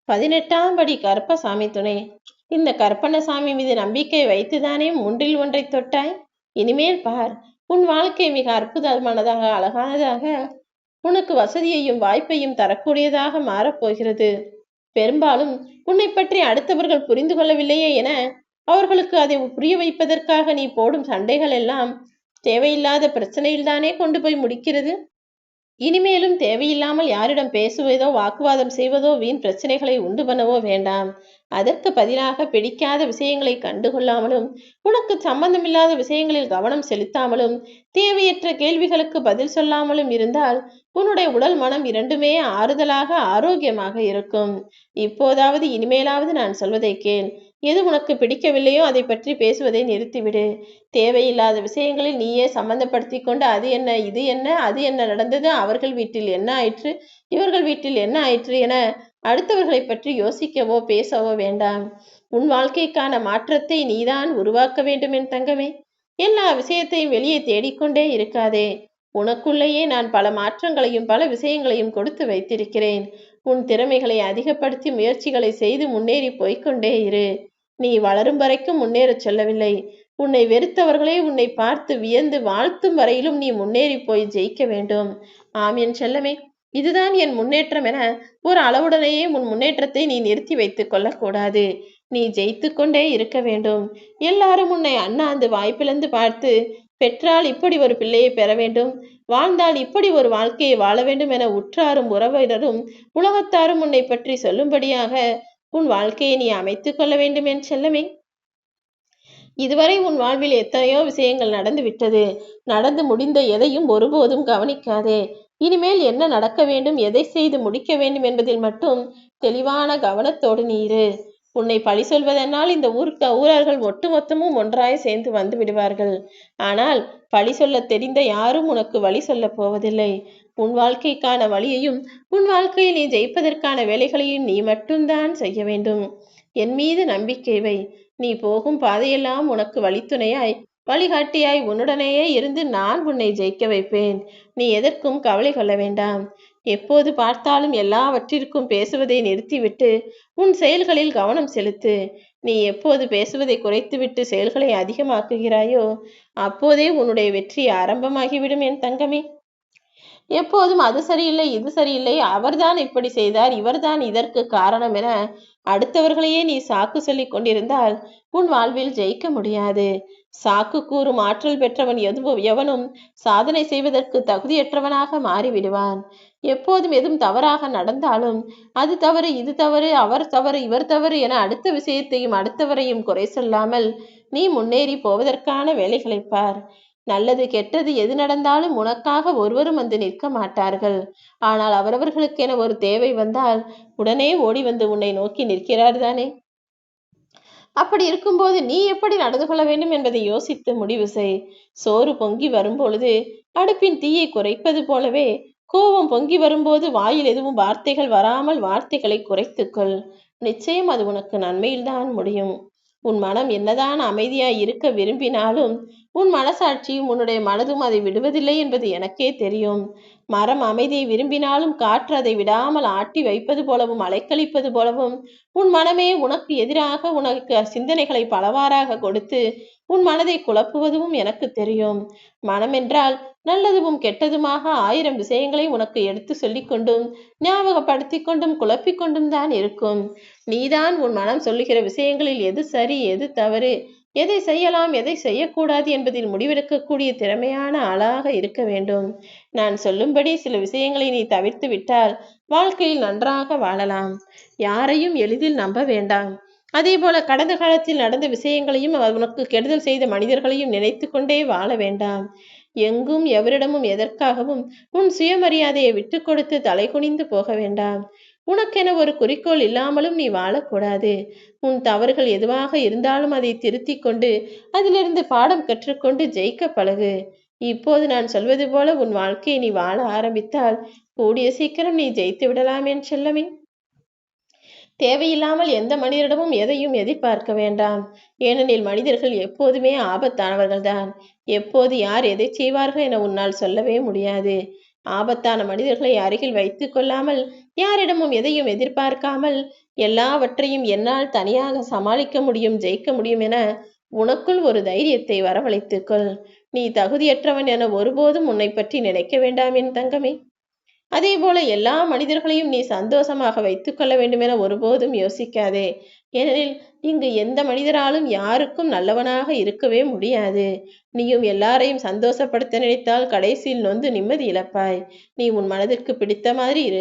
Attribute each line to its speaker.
Speaker 1: 18ஆம் படி கருப்பசாமி துணை. இந்த கற்பனசாமி மீது நம்பிக்கை வைத்துதானே மூன்றில் ஒன்றை தொட்டாய். இனிமேல் பார், உன் வாழ்க்கை மிக அற்புதமானதாக, அழகானதாக, உனக்கு வசதியையும் வாய்ப்பையும் தரக்கூடியதாக மாறப்போகிறது. பெரும்பாலும் உன்னை பற்றி அடுத்தவர்கள் புரிந்து கொள்ளவில்லையே என அவர்களுக்கு அதை புரிய வைப்பதற்காக நீ போடும் சண்டைகள் எல்லாம் தேவையில்லாத பிரச்சனையில்தானே கொண்டு போய் முடிக்கிறது. இனிமேலும் தேவையில்லாமல் யாரிடம் பேசுவதோ வாக்குவாதம் செய்வதோ வீண் பிரச்சனைகளை உண்டு பண்ணவோ வேண்டாம். அதற்கு பதிலாக பிடிக்காத விஷயங்களை கண்டுகொள்ளாமலும் உனக்கு சம்பந்தமில்லாத விஷயங்களில் கவனம் செலுத்தாமலும் தேவையற்ற கேள்விகளுக்கு பதில் சொல்லாமலும் இருந்தால் உன்னுடைய உடல் மனம் இரண்டுமே ஆறுதலாக ஆரோக்கியமாக இருக்கும். இப்போதாவது இனிமேலாவது நான் சொல்வதை கேள். எது உனக்கு பிடிக்கவில்லையோ அதை பற்றி பேசுவதை நிறுத்திவிடு. தேவையில்லாத விஷயங்களில் நீயே சம்பந்தப்படுத்தி கொண்டு அது என்ன, இது என்ன, அது என்ன நடந்தது, அவர்கள் வீட்டில் என்ன ஆயிற்று, இவர்கள் வீட்டில் என்ன ஆயிற்று என அடுத்தவர்களை பற்றி யோசிக்கவோ பேசவோ வேண்டாம். உன் வாழ்க்கைக்கான மாற்றத்தை நீதான் உருவாக்க வேண்டும் என் தங்கமே. எல்லா விஷயத்தையும் வெளியே தேடிக்கொண்டே இருக்காதே. உனக்குள்ளேயே நான் பல மாற்றங்களையும் பல விஷயங்களையும் கொடுத்து வைத்திருக்கிறேன். உன் திறமைகளை அதிகப்படுத்தி முயற்சிகளை செய்து முன்னேறி போய்கொண்டே இரு. நீ வளரும் வரைக்கும் முன்னேறச் சொல்லவில்லை. உன்னை வெறுத்தவர்களே உன்னை பார்த்து வியந்து வாழ்த்தும் வரையிலும் நீ முன்னேறி போய் ஜெயிக்க வேண்டும். ஆம் என் செல்லமே, இதுதான் என் முன்னேற்றம் என ஒரு அளவுடனேயே உன் முன்னேற்றத்தை நீ நிறுத்தி வைத்துக் கொள்ளக்கூடாது. நீ ஜெயித்து கொண்டே இருக்க வேண்டும். எல்லாரும் உன்னை அண்ணாந்து வாய்ப்பிழந்து பார்த்து, பெற்றால் இப்படி ஒரு பிள்ளையை பெற வேண்டும், வாழ்ந்தால் இப்படி ஒரு வாழ்க்கையை வாழ வேண்டும் என உற்றாரும் உறவினரும் உலகத்தாரும் உன்னை பற்றி சொல்லும்படியாக உன் வாழ்க்கையை நீ அமைத்துக் கொள்ள வேண்டும் என் செல்லமே. இதுவரை உன் வாழ்வில் எத்தனையோ விஷயங்கள் நடந்து விட்டது. நடந்து முடிந்த எதையும் ஒருபோதும் கவனிக்காதே. இனிமேல் என்ன நடக்க வேண்டும், எதை செய்து முடிக்க வேண்டும் என்பதில் மட்டும் தெளிவான கவனத்தோடு நீ இரு. உன்னை பழி சொல்வதனால் இந்த ஊரார்கள் ஒட்டுமொத்தமும் ஒன்றாய் சேர்ந்து வந்து விடுவார்கள். ஆனால் பழி சொல்ல தெரிந்த யாரும் உனக்கு வழி சொல்ல போவதில்லை. உன் வாழ்க்கைக்கான வழியையும் உன் வாழ்க்கையில் நீ ஜெயிப்பதற்கான வேலைகளையும் நீ மட்டும்தான் செய்ய வேண்டும். என் மீது நம்பிக்கை வை. நீ போகும் பாதையெல்லாம் உனக்கு வழித்துணையாய் வழிகாட்டியாய் உன்னுடனேயே இருந்து நான் உன்னை ஜெயிக்க வைப்பேன். நீ எதற்கும் கவலை கொள்ள வேண்டாம். எப்போது பார்த்தாலும் எல்லாவற்றிற்கும் பேசுவதை நிறுத்திவிட்டு உன் செயல்களில் கவனம் செலுத்து. நீ எப்போது பேசுவதை குறைத்துவிட்டு செயல்களை அதிகமாக்குகிறாயோ அப்போதே உன்னுடைய வெற்றி ஆரம்பமாகிவிடும் என் தங்கமே. எப்போதும் அது சரியில்லை, இது சரியில்லை, அவர்தான் இப்படி செய்தார், இவர்தான் இதற்கு காரணம் என அடுத்தவர்களையே நீ சாக்கு சொல்லிக் கொண்டிருந்தால் உன் வாழ்வில் ஜெயிக்க முடியாது. சாக்கு கூறும் ஆற்றல் பெற்றவன் எவனும் சாதனை செய்வதற்கு தகுதியற்றவனாக மாறிவிடுவான். எப்போதும் எதுவும் தவறாக நடந்தாலும் அது தவறு, இது தவறு, அவர் தவறு, இவர் தவறு என அடுத்த விஷயத்தையும் அடுத்தவரையும் குறை சொல்லாமல் நீ முன்னேறி போவதற்கான வேலைகளை பார். நல்லது கெட்டது எது நடந்தாலும் உனக்காக ஒருவரும் வந்து நிற்க மாட்டார்கள். ஆனால் அவரவர்களுக்கென ஒரு தேவை வந்தால் உடனே ஓடி வந்து உன்னை நோக்கி நிற்கிறார் தானே. அப்படி இருக்கும்போது நீ எப்படி நடந்து கொள்ள வேண்டும் என்பதை யோசித்து முடிவு செய். சோறு பொங்கி வரும்பொழுது அடுப்பின் தீயை குறைப்பது போலவே கோபம் பொங்கி வரும்போது வாயில் எதுவும் வார்த்தைகள் வராமல் வார்த்தைகளை குறைத்துக்கொள். நிச்சயம் அது உனக்கு நன்மையில்தான் முடியும். உன் மனம் என்னதான் அமைதியாய் இருக்க விரும்பினாலும் உன் மனசாட்சியும் உன்னுடைய மனதும் அதை விடுவதில்லை என்பது எனக்கே தெரியும். மரம் அமைதியை விரும்பினாலும் காற்று அதை விடாமல் ஆட்டி வைப்பது போலவும் அலைக்கழிப்பது போலவும் உன் மனமே உனக்கு எதிராக உனக்கு சிந்தனைகளை பலவாறாக கொடுத்து உன் மனதை குழப்புவதும் எனக்கு தெரியும். மனம் என்றால் நல்லதும் கெட்டதுமாக 1000 விஷயங்களை உனக்கு எடுத்து சொல்லிக்கொண்டும் ஞாபகப்படுத்தி கொண்டும் குழப்பிக்கொண்டும் தான் இருக்கும். நீதான் உன் மனம் சொல்லுகிற விஷயங்களில் எது சரி, எது தவறு, எதை செய்யலாம், எதை செய்யக்கூடாது என்பதில் முடிவெடுக்கக்கூடிய திறமையான ஆளாக இருக்க வேண்டும். நான் சொல்லும்படி சில விஷயங்களை நீ தவிர்த்து விட்டால் வாழ்க்கையில் நன்றாக வாழலாம். யாரையும் எளிதில் நம்ப வேண்டாம். அதே போல கடந்த காலத்தில் நடந்த விஷயங்களையும் உனக்கு கெடுதல் செய்த மனிதர்களையும் நினைத்து கொண்டே வாழ வேண்டாம். எங்கும் எவரிடமும் எதற்காகவும் உன் சுயமரியாதையை விட்டு கொடுத்து தலை குனிந்து போக வேண்டாம். உனக்கென ஒரு குறிக்கோள் இல்லாமலும் நீ வாழக்கூடாது. உன் தவறுகள் எதுவாக இருந்தாலும் அதை திருத்திக் கொண்டு அதிலிருந்து பாடம் கற்றுக்கொண்டு ஜெயிக்க பழகு. இப்போது நான் சொல்வது போல உன் வாழ்க்கையை நீ வாழ ஆரம்பித்தால் கூடிய சீக்கிரம் நீ ஜெயித்து விடலாம் என் செல்லமே. தேவையில்லாமல் எந்த மனிதரிடமும் எதையும் எதிர்பார்க்க வேண்டாம். ஏனெனில் மனிதர்கள் எப்போதுமே ஆபத்தானவர்கள்தான். எப்போது யார் எதை செய்வார்கள் என உன்னால் சொல்லவே முடியாது. ஆபத்தான மனிதர்களை அருகில் வைத்துக் கொள்ளாமல், யாரிடமும் எதையும் எதிர்பார்க்காமல், எல்லாவற்றையும் என்னால் தனியாக சமாளிக்க முடியும், ஜெயிக்க முடியும் என உனக்குள் ஒரு தைரியத்தை வரவழைத்துக்கொள். நீ தகுதியற்றவன் என ஒருபோதும் உன்னை பற்றி நினைக்க வேண்டாம் என் தங்கமே. அதேபோல எல்லா மனிதர்களையும் நீ சந்தோஷமாக வைத்துக் கொள்ள வேண்டும் என ஒருபோதும் யோசிக்காதே. ஏனெனில் இங்கு எந்த மனிதராலும் யாருக்கும் நல்லவனாக இருக்கவே முடியாது. நீயும் எல்லாரையும் சந்தோஷப்படுத்த நினைத்தால் கடைசியில் நொந்து நிம்மதி இழப்பாய். நீ உன் மனதிற்கு பிடித்த மாதிரி இரு.